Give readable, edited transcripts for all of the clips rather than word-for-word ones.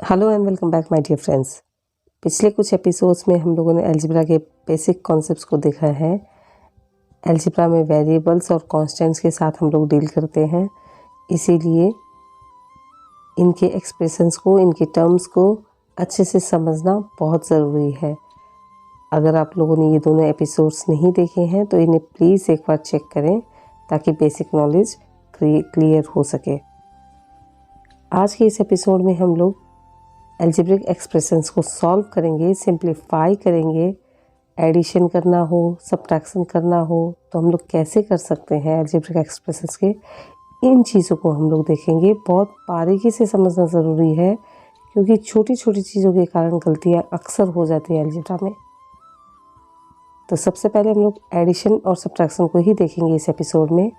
Hello and welcome back my dear friends. पिछले कुछ episodes में हम लोगों ने अलजेब्रा के बेसिक कॉन्सेप्ट्स को देखा है। अलजेब्रा में वेरिएबल्स और कांस्टेंट्स के साथ हम लोग डील करते हैं, इसीलिए इनके एक्सप्रेशंस को, इनके टर्म्स को अच्छे से समझना बहुत ज़रूरी है। अगर आप लोगों ने ये दोनों एपिसोड्स नहीं देखे हैं तो इन्हें प्लीज़ एक बार चेक करें ताकि बेसिक नॉलेज क्लियर हो सके। आज के इस एपिसोड में हम लोग अलजेब्रिक एक्सप्रेशंस को सॉल्व करेंगे, सिंप्लीफाई करेंगे। एडिशन करना हो, सब्ट्रैक्शन करना हो तो हम लोग कैसे कर सकते हैं अलजेब्रिक एक्सप्रेशंस के, इन चीज़ों को हम लोग देखेंगे। बहुत बारीकी से समझना ज़रूरी है क्योंकि छोटी छोटी चीज़ों के कारण गलतियाँ अक्सर हो जाती हैं अलजेब्रा में। तो सबसे पहले हम लोग एडिशन और सब्ट्रैक्शन को ही देखेंगे इस एपिसोड में।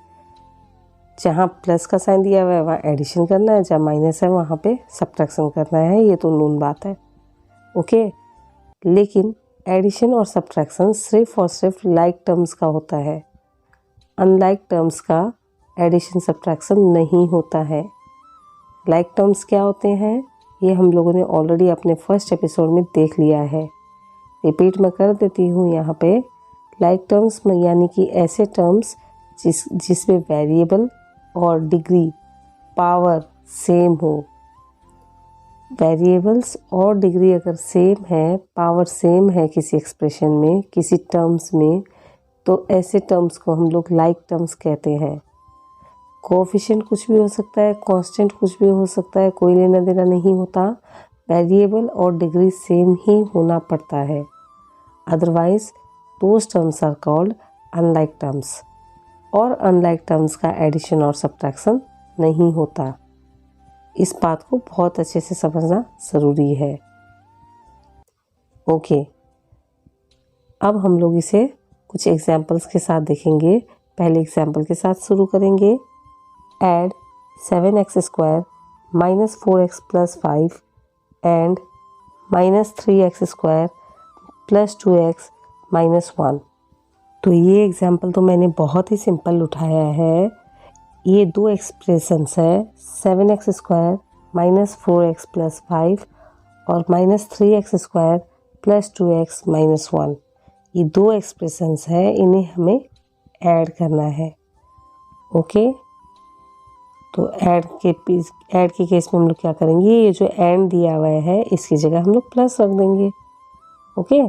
जहाँ प्लस का साइन दिया हुआ है वहाँ एडिशन करना है, जहाँ माइनस है वहाँ पे सब्ट्रैक्शन करना है। ये तो नोन बात है, ओके। लेकिन एडिशन और सब्ट्रैक्शन सिर्फ और सिर्फ लाइक टर्म्स का होता है, अनलाइक टर्म्स का एडिशन सब्ट्रैक्शन नहीं होता है। लाइक टर्म्स क्या होते हैं ये हम लोगों ने ऑलरेडी अपने फर्स्ट एपिसोड में देख लिया है। रिपीट मैं कर देती हूँ यहाँ पे। लाइक टर्म्स में यानी कि ऐसे टर्म्स जिसमें वेरिएबल और डिग्री, पावर सेम हो। वेरिएबल्स और डिग्री अगर सेम है, पावर सेम है किसी एक्सप्रेशन में, किसी टर्म्स में, तो ऐसे टर्म्स को हम लोग लाइक टर्म्स कहते हैं। कोएफिशिएंट कुछ भी हो सकता है, कांस्टेंट कुछ भी हो सकता है, कोई लेना देना नहीं होता। वेरिएबल और डिग्री सेम ही होना पड़ता है, otherwise those terms are called unlike terms. और अनलाइक टर्म्स का एडिशन और सब्ट्रैक्शन नहीं होता। इस बात को बहुत अच्छे से समझना ज़रूरी है, ओके। अब हम लोग इसे कुछ एग्जाम्पल्स के साथ देखेंगे। पहले एग्जाम्पल के साथ शुरू करेंगे। Add 7x² - 4x + 5 and -3x² + 2x - 1। तो ये एग्जाम्पल तो मैंने बहुत ही सिंपल उठाया है। ये दो एक्सप्रेशंस है, 7x² - 4x + 5 और -3x² + 2x - 1। ये दो एक्सप्रेशंस है, इन्हें हमें ऐड करना है, ओके। तो ऐड के केस में हम लोग क्या करेंगे, ये जो एंड दिया हुआ है इसकी जगह हम लोग प्लस रख देंगे, ओके।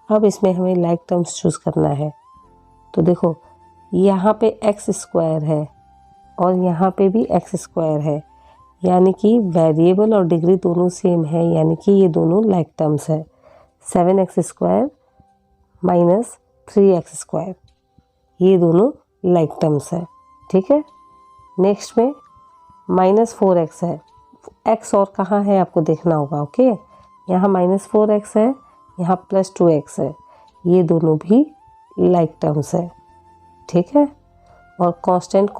अब इसमें हमें लाइक टर्म्स चूज़ करना है। तो देखो यहाँ पे x² है और यहाँ पे भी x² है, यानी कि वेरिएबल और डिग्री दोनों सेम है, यानी कि ये दोनों लाइक टर्म्स है। 7x² - 3x², ये दोनों लाइक टर्म्स है, ठीक है। नेक्स्ट में -4x है। x और कहाँ है आपको देखना होगा, ओके। यहाँ -4x है, यहाँ +2x है, ये दोनों भी लाइक टर्म्स है, ठीक है। और कांस्टेंट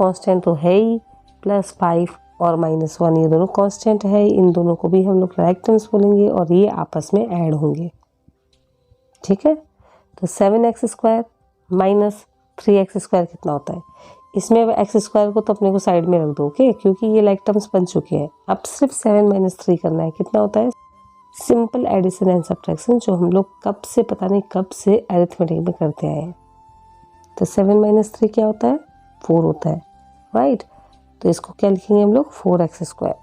तो है ही, +5 और -1 ये दोनों कांस्टेंट है। इन दोनों को भी हम लोग लाइक टर्म्स बोलेंगे और ये आपस में ऐड होंगे, ठीक है। तो 7x² - 3x² कितना होता है, इसमें x² को तो अपने को साइड में रख दो, ओके, क्योंकि ये लाइक टर्म्स बन चुके हैं। अब सिर्फ 7 - 3 करना है, कितना होता है। सिंपल एडिशन एंड सब्ट्रैक्शन जो हम लोग कब से पता नहीं कब से अरिथमेटिक में करते आए हैं। तो 7 - 3 क्या होता है, 4 होता है, राइट। तो इसको क्या लिखेंगे हम लोग, 4x²।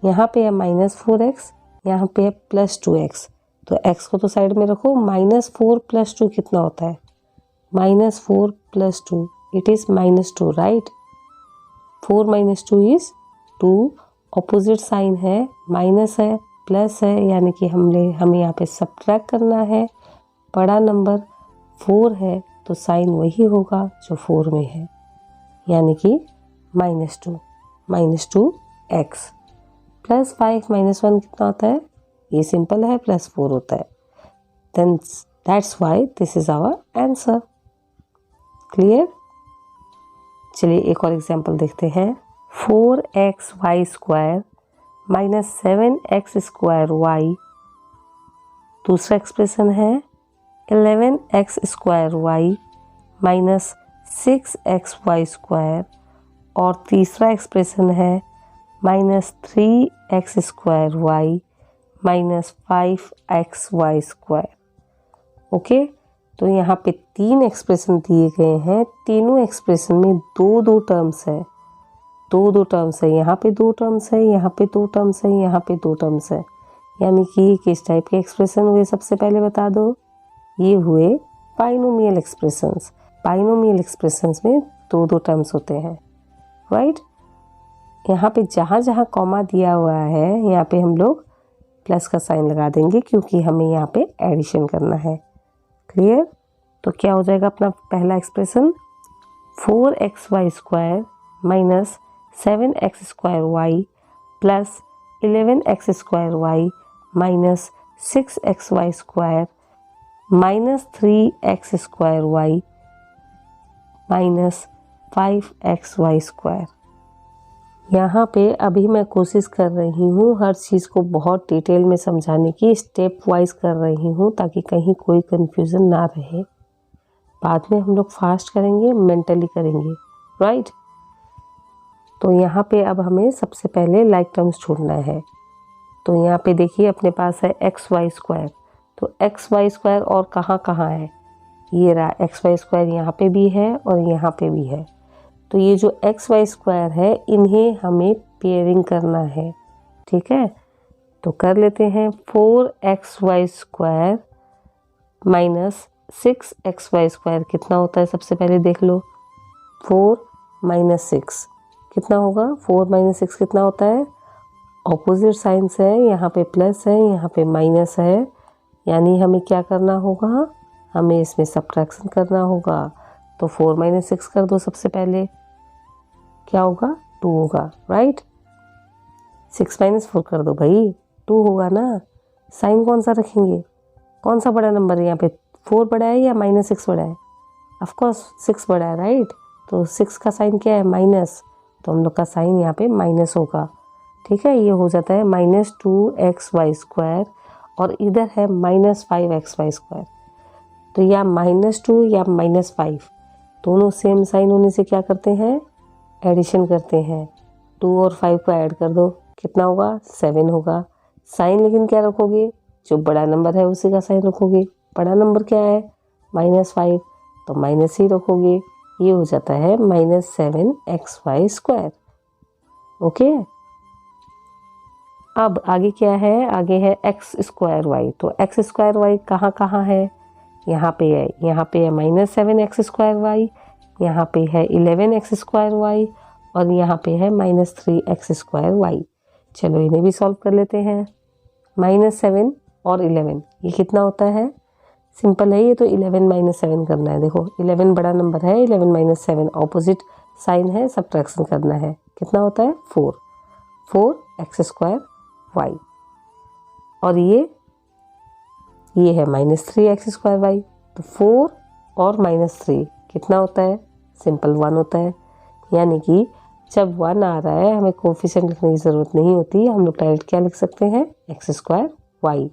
यहाँ पे है -4x, यहाँ पे है +2x, तो x को तो साइड में रखो। -4 + 2 कितना होता है, -4 + 2 it is -2, right. 4 - 2 is 2। Opposite sign है, माइनस है, प्लस है, यानी कि हमें यहाँ पे सब्ट्रैक्ट करना है। बड़ा नंबर 4 है तो साइन वही होगा जो 4 में है, यानी कि -2 -2x + 5 - 1 कितना होता है, ये सिंपल है, +4 होता है। Then that's why this is our answer. Clear. चलिए एक और एग्जांपल देखते हैं। 4xy² - 7x² दूसरा एक्सप्रेशन है 11x² - 6xy² और तीसरा एक्सप्रेशन है minus 3x² minus 5xy²। Okay, तो यहाँ पे 3 एक्सप्रेशन दिए गए हैं, तीनों एक्सप्रेशन में दो दो टर्म्स है, दो टर्म्स है, यहाँ पे 2 टर्म्स है, यहाँ पे 2 टर्म्स है, यहाँ पे 2 टर्म्स है, यानी कि ये किस टाइप के एक्सप्रेशन हुए सबसे पहले बता दो। ये हुए बाइनोमियल एक्सप्रेशंस। बाइनोमियल एक्सप्रेशंस में दो टर्म्स होते हैं, राइट। यहाँ पे जहाँ जहाँ कॉमा दिया हुआ है यहाँ पे हम लोग प्लस का साइन लगा देंगे क्योंकि हमें यहाँ पे एडिशन करना है। क्लियर? तो क्या हो जाएगा अपना पहला expression, 4xy² minus 7x² plus 11x² minus 6xy² minus 3x² minus 5xy²। यहाँ पे अभी मैं कोशिश कर रही हूँ हर चीज़ को बहुत डिटेल में समझाने की, स्टेप वाइज कर रही हूँ ताकि कहीं कोई कंफ्यूजन ना रहे। बाद में हम लोग फास्ट करेंगे, मेंटली करेंगे, राइट। तो यहाँ पे अब हमें सबसे पहले लाइक टर्म्स छोड़ना है। तो यहाँ पे देखिए अपने पास है xy², तो xy² और कहाँ है, ये रहा xy² यहाँ पे भी है और यहाँ पे भी है। तो ये जो xy² है इन्हें हमें पेयरिंग करना है, ठीक है। तो कर लेते हैं, 4xy² माइनस 6xy² कितना होता है सबसे पहले देख लो। 4 माइनस 6 कितना होगा, 4 माइनस 6 कितना होता है, ऑपोजिट साइंस है, यहाँ पे प्लस है, यहाँ पे माइनस है, यानी हमें क्या करना होगा, हमें इसमें सब्ट्रैक्शन करना होगा। तो 4 माइनस 6 कर दो सबसे पहले, क्या होगा, 2 होगा, राइट। 6 माइनस 4 कर दो भाई, 2 होगा ना। साइन कौन सा रखेंगे, कौन सा बड़ा नंबर है यहाँ पे, 4 बड़ा है या माइनस 6 बड़ा है, ऑफकोर्स 6 बड़ा है, राइट। तो 6 का साइन क्या है, माइनस, तो हम लोग का साइन यहाँ पे माइनस होगा, ठीक है। ये हो जाता है माइनस 2xy² और इधर है माइनस 5xy²। तो या -2 या -5 दोनों सेम साइन होने से क्या करते हैं, एडिशन करते हैं। 2 और 5 को ऐड कर दो, कितना होगा, 7 होगा। साइन लेकिन क्या रखोगे, जो बड़ा नंबर है उसी का साइन रखोगे। बड़ा नंबर क्या है, -5, तो माइनस ही रखोगे। ये हो जाता है -7xy²। ओके, अब आगे क्या है, आगे है x²y। तो x²y कहाँ है, यहाँ पे है, यहाँ पे है -7x²y, यहाँ पे है 11x²y और यहाँ पे है -3x²y। चलो इन्हें भी सॉल्व कर लेते हैं। -7 और 11 ये कितना होता है, सिंपल है ये तो, 11 - 7 करना है। देखो 11 बड़ा नंबर है, 11 - 7 ऑपोजिट साइन है, सब्ट्रैक्शन करना है। कितना होता है, 4x² और ये है -3x²। तो 4 और -3 कितना होता है, सिंपल 1 होता है। यानी कि जब 1 आ रहा है हमें कोफिशिएंट लिखने की ज़रूरत नहीं होती, हम लोग डायरेक्ट क्या लिख सकते हैं, x²y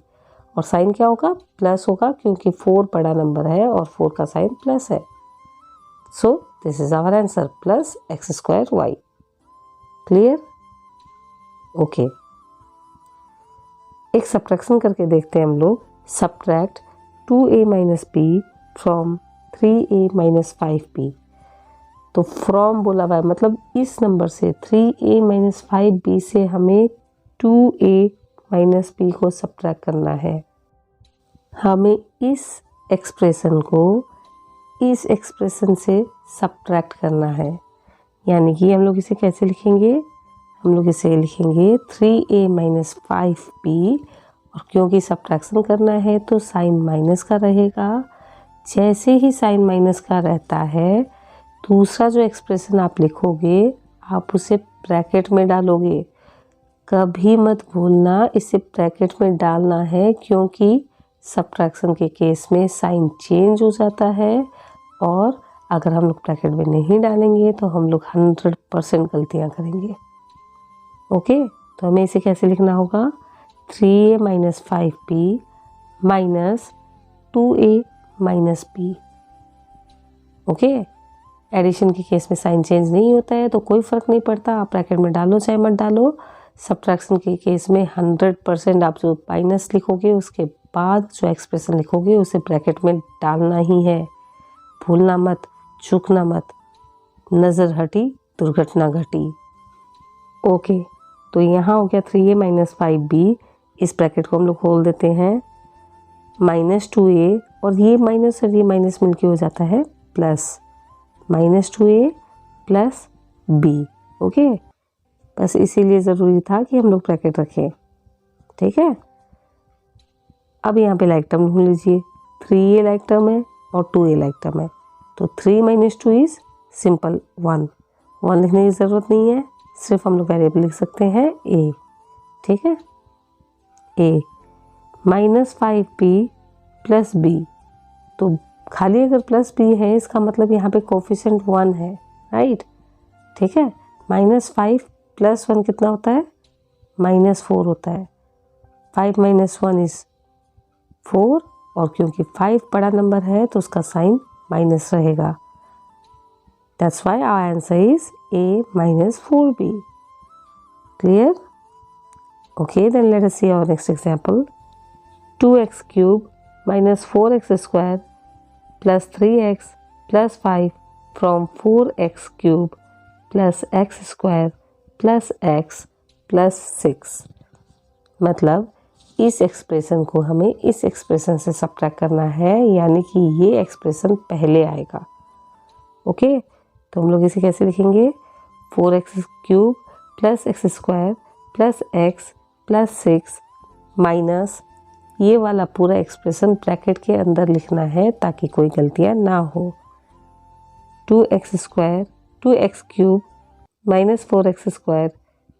और साइन क्या होगा, प्लस होगा क्योंकि 4 बड़ा नंबर है और 4 का साइन प्लस है। So this is our answer, plus x²y। Clear? Okay, एक सब्ट्रैक्शन करके देखते हैं हम लोग। Subtract 2a - b from 3a - 5b। तो फ्रॉम बोला हुआ है, मतलब इस नंबर से 3a - 5b से हमें 2a - b को सब्ट्रैक्ट करना है। हमें इस एक्सप्रेशन को इस एक्सप्रेशन से सब्ट्रैक्ट करना है, यानी कि हम लोग इसे कैसे लिखेंगे, हम लोग इसे लिखेंगे 3a - 5b और क्योंकि सब्ट्रैक्शन करना है तो साइन माइनस का रहेगा। जैसे ही साइन माइनस का रहता है, दूसरा जो एक्सप्रेशन आप लिखोगे आप उसे ब्रैकेट में डालोगे। कभी मत भूलना इसे ब्रैकेट में डालना है, क्योंकि सब्ट्रैक्शन के केस में साइन चेंज हो जाता है और अगर हम लोग ब्रैकेट में नहीं डालेंगे तो हम लोग 100% गलतियाँ करेंगे। ओके, तो हमें इसे कैसे लिखना होगा, 3a - 5b minus 2a - b। Okay, addition के केस में साइन चेंज नहीं होता है तो कोई फ़र्क नहीं पड़ता, आप ब्रैकेट में डालो चाहे मत डालो। सब्ट्रैक्शन के केस में 100% आप जो माइनस लिखोगे उसके बाद जो एक्सप्रेशन लिखोगे उसे ब्रैकेट में डालना ही है, भूलना मत, चूकना मत। नज़र हटी दुर्घटना घटी। ओके, तो यहाँ हो गया 3a माइनस 5b, इस ब्रैकेट को हम लोग खोल देते हैं, -2a और ये माइनस मिलके हो जाता है plus, -2a plus b। Okay, बस इसीलिए ज़रूरी था कि हम लोग ब्रैकेट रखें, ठीक है। अब यहाँ पे लाइक टर्म ढूंढ लीजिए, 3a लाइक टर्म है और 2a लाइक टर्म है, तो 3 - 2 इज़ सिंपल 1 लिखने की ज़रूरत नहीं है, सिर्फ हम लोग वेरिएबल लिख सकते हैं a, ठीक है। a -5b प्लस b, तो खाली अगर प्लस b है इसका मतलब यहाँ पे कोफिशिएंट 1 है, राइट, ठीक है। -5 + 1 कितना होता है, -4 होता है। 5 - 1 इज़ 4 और क्योंकि 5 बड़ा नंबर है तो उसका साइन माइनस रहेगा। That's why our answer is a - 4b. Clear? Okay, then let us see our next example. 2x cube minus 4x square plus 3x plus 5 from 4x cube plus x square plus x plus 6। मतलब इस expression को हमें इस expression से subtract करना है, यानी कि ये एक्सप्रेशन पहले आएगा। ओके, तो हम लोग इसे कैसे लिखेंगे, 4x cube plus x square plus x plus 6 minus ये वाला पूरा एक्सप्रेशन ब्रैकेट के अंदर लिखना है ताकि कोई गलतियाँ ना हो। 2x cube minus 4x square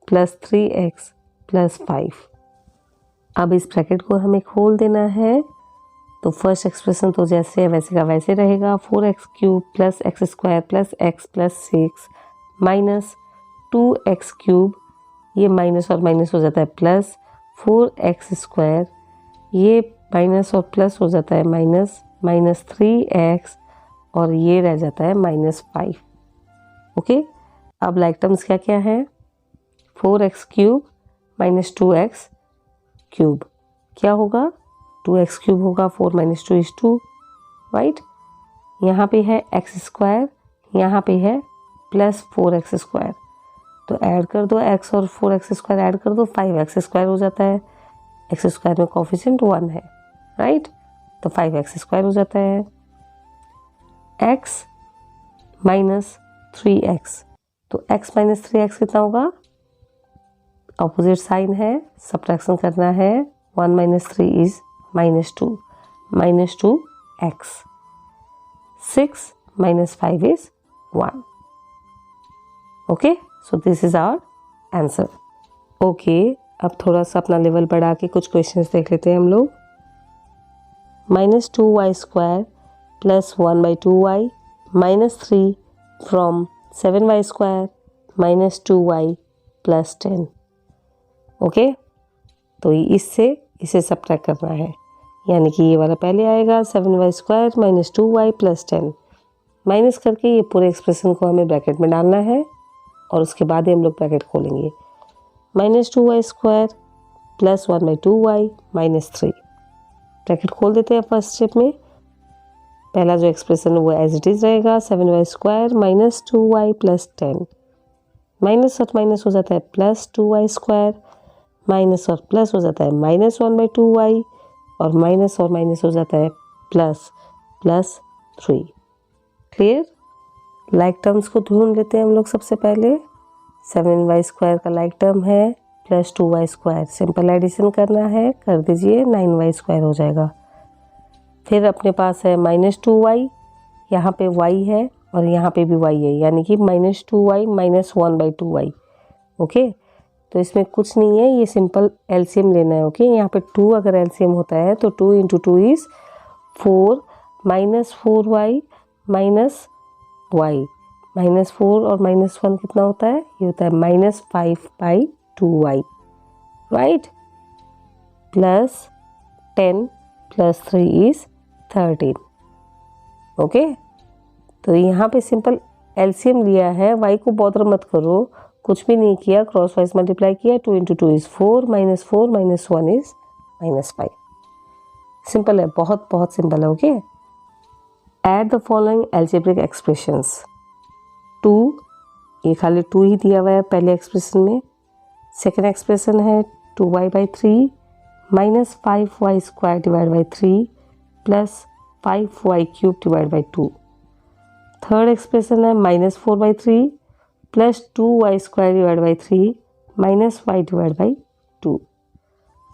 plus 3x plus 5। अब इस ब्रैकेट को हमें खोल देना है, तो फर्स्ट एक्सप्रेशन तो जैसे है वैसे का वैसे रहेगा, 4x cube plus x square plus x plus 6 minus 2x cube, ये माइनस और माइनस हो जाता है प्लस 4x स्क्वायर, ये माइनस और प्लस हो जाता है माइनस 3x और ये रह जाता है -5। ओके, अब लाइक टर्म्स क्या क्या है, 4x cube minus 2x cube क्या होगा, 2x क्यूब होगा, 4 - 2 इज़ 2, राइट। यहाँ पे है एक्स स्क्वायर, यहाँ पे है प्लस 4x स्क्वायर, तो ऐड कर दो x और 4x स्क्वायर ऐड कर दो, 5x स्क्वायर हो जाता है। एक्स स्क्वायर में कोफिशिएंट 1 है, राइट, तो 5x स्क्वायर हो जाता है। x माइनस 3x, तो x माइनस 3x कितना होगा, ऑपोजिट साइन है, सब्ट्रैक्शन करना है, 1 - 3 is -2x, 6 - 5 is 1। Okay, so this is our answer. Okay, अब थोड़ा सा अपना लेवल बढ़ा के कुछ क्वेश्चंस देख लेते हैं हम लोग। -2y square plus 1/2y -3 from 7y square -2y plus 10। Okay, तो इससे इसे सब्ट्रैक्ट करना है, यानी कि ये वाला पहले आएगा 7y square -2y plus 10, minus करके ये पूरे एक्सप्रेशन को हमें ब्रैकेट में डालना है और उसके बाद ही हम लोग ब्रैकेट खोलेंगे। -2y square plus 1/2y -3, bracket खोल देते हैं फर्स्ट स्टेप में। पहला जो एक्सप्रेशन है वो एज इट इज़ रहेगा, 7y square -2y plus 10, minus और माइनस हो जाता है प्लस 2y स्क्वायर, माइनस और प्लस हो जाता है -1/2y और माइनस हो जाता है प्लस 3। क्लियर? लाइक टर्म्स को ढूंढ लेते हैं हम लोग सबसे पहले। 7y स्क्वायर का लाइक टर्म है plus 2y square, simple addition करना है, कर दीजिए, 9y स्क्वायर हो जाएगा। फिर अपने पास है -2y, यहाँ पे y है और यहाँ पे भी y है, यानी कि -2y - 1/2y। ओके, तो इसमें कुछ नहीं है, ये सिंपल एलसीएम लेना है। ओके, यहाँ पे 2 अगर एलसीएम होता है तो 2 × 2 इज़ 4 -4y -y, -4 और -1 कितना होता है, ये होता है -5/2y, right, plus 10 plus 3 is 13। Okay, तो यहाँ पे सिंपल एलसीएम लिया है, y को बॉदर मत करो, कुछ भी नहीं किया, क्रॉस वाइज मल्टीप्लाई किया, 2 into 2 is 4 minus 4 minus 1 is -5। Simple है, बहुत बहुत सिंपल है। Okay, add the following algebraic expressions. 2, ये खाली 2 ही दिया हुआ है पहले एक्सप्रेशन में। सेकेंड एक्सप्रेशन है 2y/3 minus 5y² divide by 3 plus 5y³ divide by 2। Third expression है -4/3 plus 2y² divide by 3 minus y divide by 2।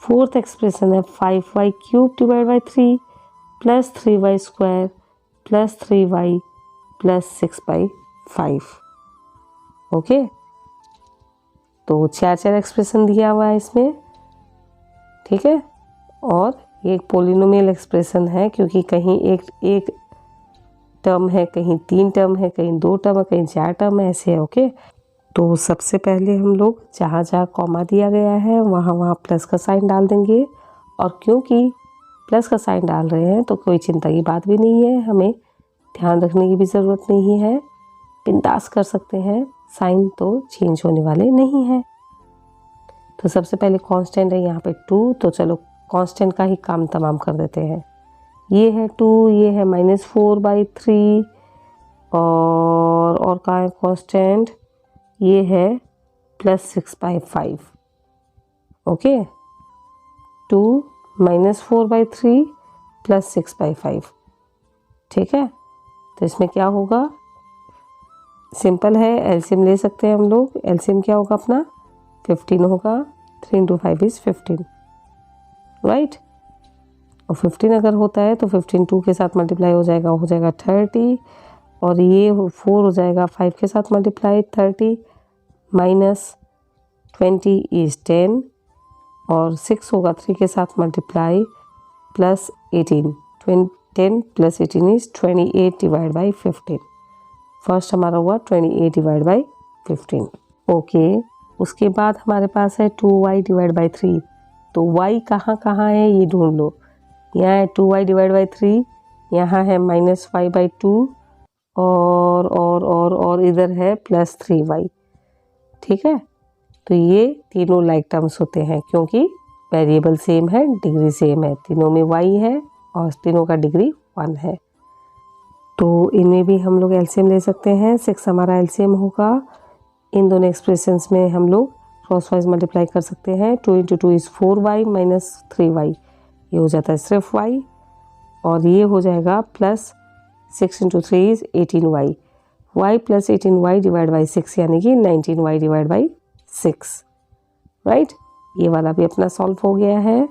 Fourth expression है 5y³ divide by 3 plus 3y² plus 3y plus 6/5। Okay, तो 4 expression दिया हुआ है इसमें, ठीक है। और ये एक पोलिनोमियल एक्सप्रेशन है, क्योंकि कहीं एक टर्म है, कहीं 3 टर्म है, कहीं 2 टर्म है, कहीं 4 टर्म है, ऐसे है। ओके, तो सबसे पहले हम लोग जहाँ जहाँ कॉमा दिया गया है वहाँ प्लस का साइन डाल देंगे। और क्योंकि प्लस का साइन डाल रहे हैं तो कोई चिंता की बात भी नहीं है, हमें ध्यान रखने की भी ज़रूरत नहीं है, बिंदास कर सकते हैं, साइन तो चेंज होने वाले नहीं हैं। तो सबसे पहले कांस्टेंट है यहाँ पे 2, तो चलो कांस्टेंट का ही काम तमाम कर देते हैं। ये है 2, ये है -4/3 और कहाँ है कांस्टेंट, ये है +6/5। ओके, 2 -4/3 प्लस 6/5, ठीक है। तो इसमें क्या होगा, सिंपल है, एलसीएम ले सकते हैं हम लोग। एलसीएम क्या होगा अपना, 15 होगा, 3 इंटू 5 इज़ 15, राइट। और 15 अगर होता है तो 15 2 के साथ मल्टीप्लाई हो जाएगा 30, और ये 4 हो जाएगा 5 के साथ मल्टीप्लाई 30 माइनस 20 इज़ 10, और 6 होगा 3 के साथ multiply plus 18, 10 plus 18 is 28 divide by 15। First हमारा हुआ 28 डिवाइड बाई 15। ओके, उसके बाद हमारे पास है 2y डिवाइड बाई 3। तो y कहाँ कहाँ है ये ढूंढ लो। यहाँ है 2y डिवाइड बाई 3, यहाँ है -5/2 और इधर है +3y, ठीक है। तो ये तीनों लाइक टर्म्स होते हैं, क्योंकि वेरिएबल सेम है, डिग्री सेम है, तीनों में y है और तीनों का डिग्री 1 है। तो इनमें भी हम लोग एलसीएम ले सकते हैं। 6 हमारा एलसीएम होगा। इन दोनों एक्सप्रेशंस में हम लोग क्रॉस वाइज मल्टीप्लाई कर सकते हैं। 2 into 2 is 4y minus 3y, ये हो जाता है सिर्फ y, और ये हो जाएगा plus 6 into 3 is 18y, y plus 18y divide by 6 यानी कि 19y डिवाइड बाई 6, राइट। ये वाला भी अपना सॉल्व हो गया है।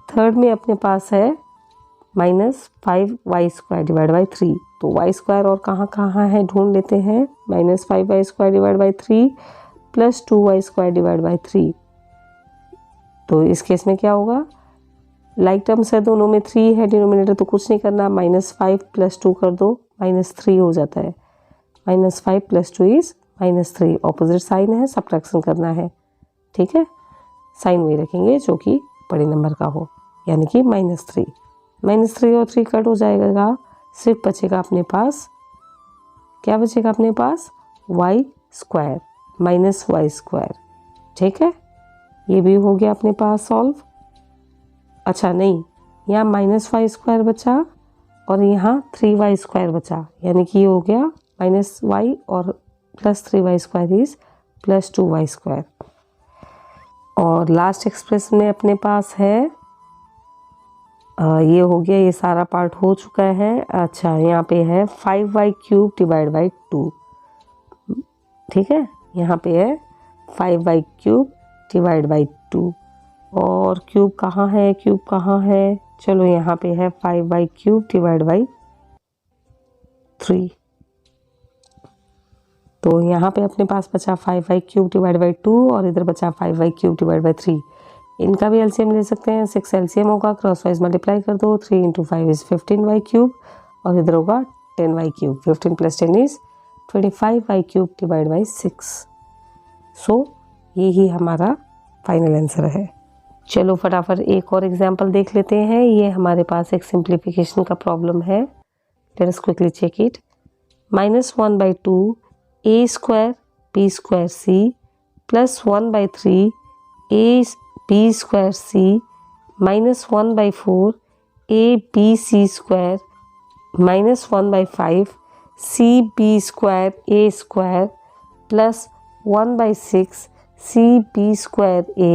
थर्ड में अपने पास है -5y² डिवाइड बाई 3। तो y² और कहाँ कहाँ है ढूंढ लेते हैं। -5y² divide by 3 plus 2y² divide by 3। तो इस केस में क्या होगा, लाइक टर्म्स है, दोनों में 3 है डिनोमिनेटर, तो कुछ नहीं करना, -5 + 2 कर दो, -3 हो जाता है। -5 + 2 इज़ -3, ऑपोजिट साइन है, सब्ट्रैक्शन करना है, ठीक है। साइन वही रखेंगे जो कि बड़े नंबर का हो, यानी कि -3 और 3 कट हो जाएगा, सिर्फ बचेगा अपने पास, क्या बचेगा अपने पास, y² -y², ठीक है। ये भी हो गया अपने पास सॉल्व। अच्छा नहीं, यहाँ -y² बचा और यहाँ 3y² बचा, यानी कि ये हो गया -y और +3y² इज़ +2y²। और लास्ट एक्सप्रेशन में अपने पास है ये हो गया, ये सारा पार्ट हो चुका है। अच्छा, यहाँ पे है 5y³ डिवाइड बाई 2, ठीक है। यहाँ पे है 5y³ डिवाइड बाई 2, और क्यूब कहाँ है, चलो यहाँ पे है 5y³ डिवाइड बाई 3। तो यहाँ पे अपने पास बचा 5y³ डिवाइड बाई 2 और इधर बचा 5y³ डिवाइड बाई 3। इनका भी एलसीएम ले सकते हैं। 6 एलसीएम होगा, क्रॉस वाइज मल्टीप्लाई कर दो, 3 इंटू 5 इज़ 15y³ और इधर होगा 10y³। 15 + 10 is 25y³ divide by 6। सो ये ही हमारा फाइनल आंसर है। चलो फटाफट एक और एग्जाम्पल देख लेते हैं। ये हमारे पास एक सिंप्लीफिकेशन का प्रॉब्लम है। Let us quickly check it. -1/2 a square b square c plus 1/3 a b square c -1/4 a b c square -1/5 c b square a square plus 1/6 c b square a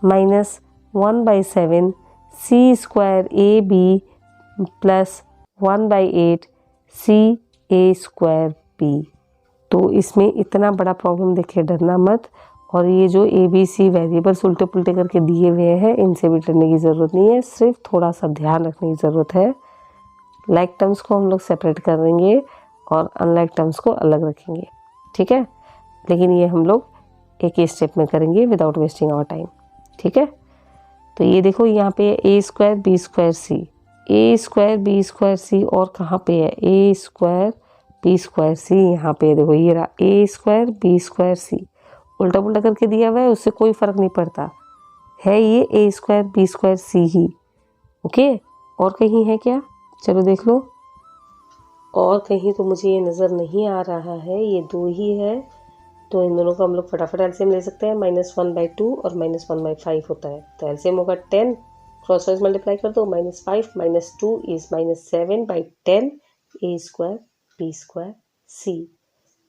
minus 1/7 c square a b plus 1/8 c a square b। तो इसमें इतना बड़ा problem देख के डरना मत, और ये जो ए बी सी वेरिएबल्स उल्टे पुल्टे करके दिए हुए हैं इनसे भी डरने की ज़रूरत नहीं है, सिर्फ थोड़ा सा ध्यान रखने की ज़रूरत है। लाइक टर्म्स को हम लोग सेपरेट कर देंगे और अनलाइक टर्म्स को अलग रखेंगे, ठीक है। लेकिन ये हम लोग एक ही स्टेप में करेंगे विदाउट वेस्टिंग आवर टाइम, ठीक है। तो ये देखो यहाँ पे ए स्क्वायर बी स्क्वायर सी, ए स्क्वायर बी स्क्वायर सी, और कहाँ पे है ए स्क्वायर बी स्क्वायर सी, यहाँ पे देखो ये रहा ए स्क्वायर बी स्क्वायर सी, उल्टा पुल्टा करके दिया हुआ है, उससे कोई फ़र्क नहीं पड़ता, है ये ए स्क्वायर बी स्क्वायर सी ही, ओके। और कहीं है क्या, चलो देख लो। और कहीं तो मुझे ये नज़र नहीं आ रहा है, ये दो ही है, तो इन दोनों का हम लोग फटाफट एलसीएम ले सकते हैं। -1/2 और -1/5 होता है, तो एलसीएम होगा 10, क्रॉस वाइज मल्टीप्लाई कर दो, -5 -2 is -7/10 a square b square c,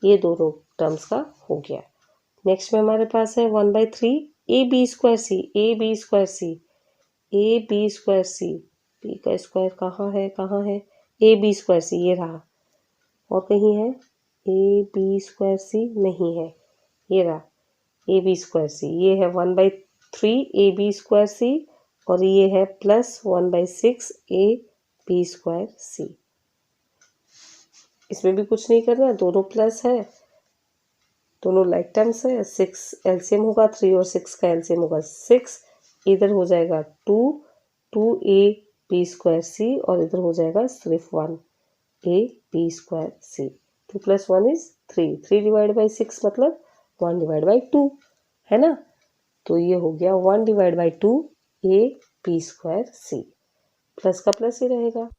ये दोनों टर्म्स का हो गया। नेक्स्ट में हमारे पास है 1/3 A B square C, A B square C, A B square C, B का स्क्वायर कहाँ है, ए बी स्क्वायर सी, ये रहा। और कहीं है ए बी स्क्वायर सी, नहीं है, ये रहा ए बी स्क्वायर सी, ये है 1/3 ए बी स्क्वायर सी, और ये है +1/6 ए बी स्क्वायर सी। इसमें भी कुछ नहीं करना, दोनों प्लस है, दोनों लाइक टर्म्स है। 6 एलसीएम होगा, 3 और 6 का एलसीएम होगा 6, इधर हो जाएगा 2 ए बी स्क्वायर सी, और इधर हो जाएगा सिर्फ 1 A B square C. 2 + 1 is 3, 3 divide by 6 मतलब 1 डिवाइड बाई 2, है ना। तो ये हो गया 1 divide by 2 A B square C, plus का प्लस ही रहेगा।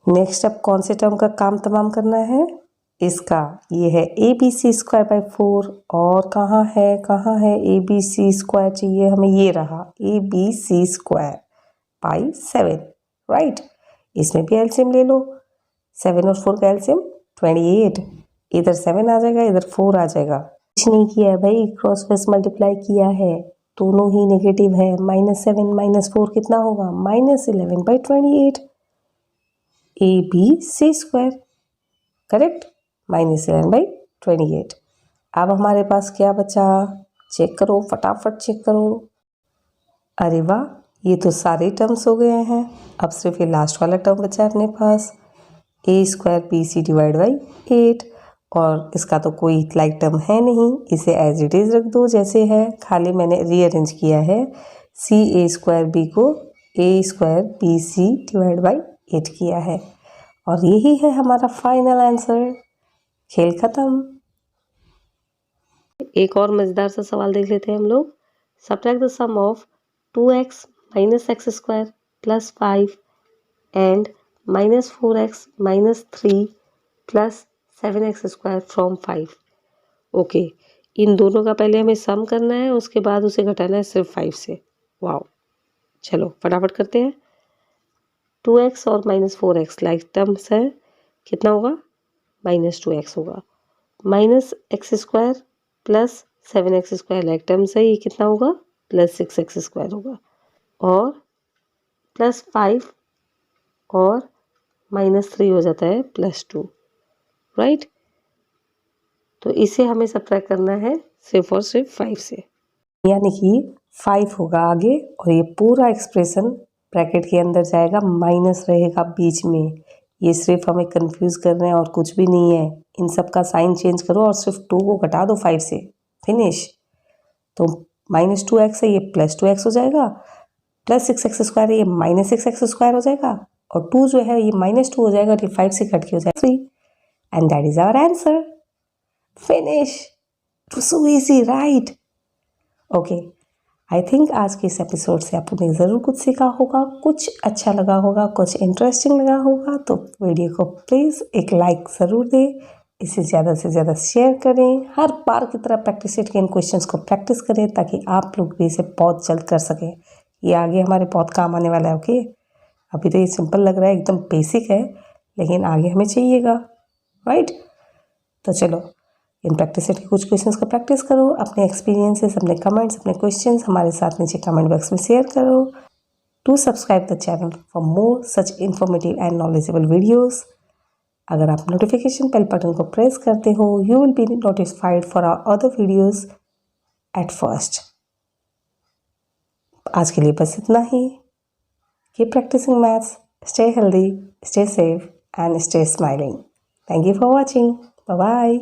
नेक्स्ट अब कौन से टर्म का काम तमाम करना है, इसका, ये है A B C square by 4, और कहाँ है ए बी सी स्क्वायर चाहिए हमें, ये रहा A B C square by 7, right. इसमें भी एलसीएम ले लो, 7 और 4 का एलसीएम 28, इधर 7 आ जाएगा, इधर 4 आ जाएगा। कुछ नहीं किया है भाई, क्रॉस वाइज मल्टीप्लाई किया है, दोनों ही नेगेटिव है। -7 - 4 कितना होगा, -11/28 A B C square, correct, -11/28। अब हमारे पास क्या बचा, चेक करो, फटाफट चेक करो। अरे वाह, ये तो सारे टर्म्स हो गए हैं, अब सिर्फ ये लास्ट वाला टर्म बचा है अपने पास, a square b c divide by 8, और इसका तो कोई लाइक टर्म है नहीं, इसे एज इट इज़ रख दो जैसे है, खाली मैंने रीअरेंज किया है, सी ए स्क्वायर बी को a square b c divide by 8 किया है, और यही है हमारा फाइनल आंसर। खेल खत्म। एक और मज़ेदार सा सवाल देख लेते हैं हम लोग। Subtract the sum of 2x - x² + 5 and -4x - 3 + 7x² from 5। Okay, इन दोनों का पहले हमें सम करना है, उसके बाद उसे घटाना है सिर्फ 5 से। वाओ, चलो फटाफट करते हैं। 2x और -4x लाइक टर्म्स है, कितना होगा, -2x होगा, -x² + 7x² लाइक टर्म्स है, ये कितना होगा, +6x² होगा, और +5 और -3 हो जाता है +2, राइट। तो इसे हमें सब्ट्रैक्ट करना है सिर्फ और सिर्फ 5 से, यानी कि 5 होगा आगे, और ये पूरा एक्सप्रेशन ब्रैकेट के अंदर जाएगा, माइनस रहेगा बीच में। ये सिर्फ हमें कंफ्यूज कर रहे हैं और कुछ भी नहीं है। इन सब का साइन चेंज करो और सिर्फ 2 को घटा दो 5 से, फिनिश। तो -2x है, ये +2x हो जाएगा, +6x² है, ये -6x² हो जाएगा, और 2 जो है ये -2 हो जाएगा, और ये 5 से कट के हो जाएगा 3, and that is our answer, finish. So easy, right. Okay, I think आज के इस एपिसोड से आपने ज़रूर कुछ सीखा होगा, कुछ अच्छा लगा होगा, कुछ इंटरेस्टिंग लगा होगा। तो वीडियो को प्लीज़ एक लाइक ज़रूर दें, इसे ज़्यादा से ज़्यादा शेयर करें। हर बार की तरह प्रैक्टिस सेट के इन क्वेश्चंस को प्रैक्टिस करें ताकि आप लोग भी इसे बहुत जल्द कर सकें। ये आगे हमारे बहुत काम आने वाला है। ओके, अभी तो ये सिंपल लग रहा है, एकदम बेसिक है, लेकिन आगे हमें चाहिएगा, राइट। तो चलो इन प्रैक्टिस सेट के कुछ क्वेश्चंस को प्रैक्टिस करो, अपने एक्सपीरियंसेस, अपने कमेंट्स, अपने क्वेश्चंस हमारे साथ नीचे कमेंट बॉक्स में शेयर करो। To subscribe the channel for more such informative and knowledgeable videos. अगर आप नोटिफिकेशन बेल बटन को प्रेस करते हो, you will be notified for our other videos at first. आज के लिए बस इतना ही। Keep practising maths, stay healthy, stay safe and stay smiling. Thank you for watching. Bye bye.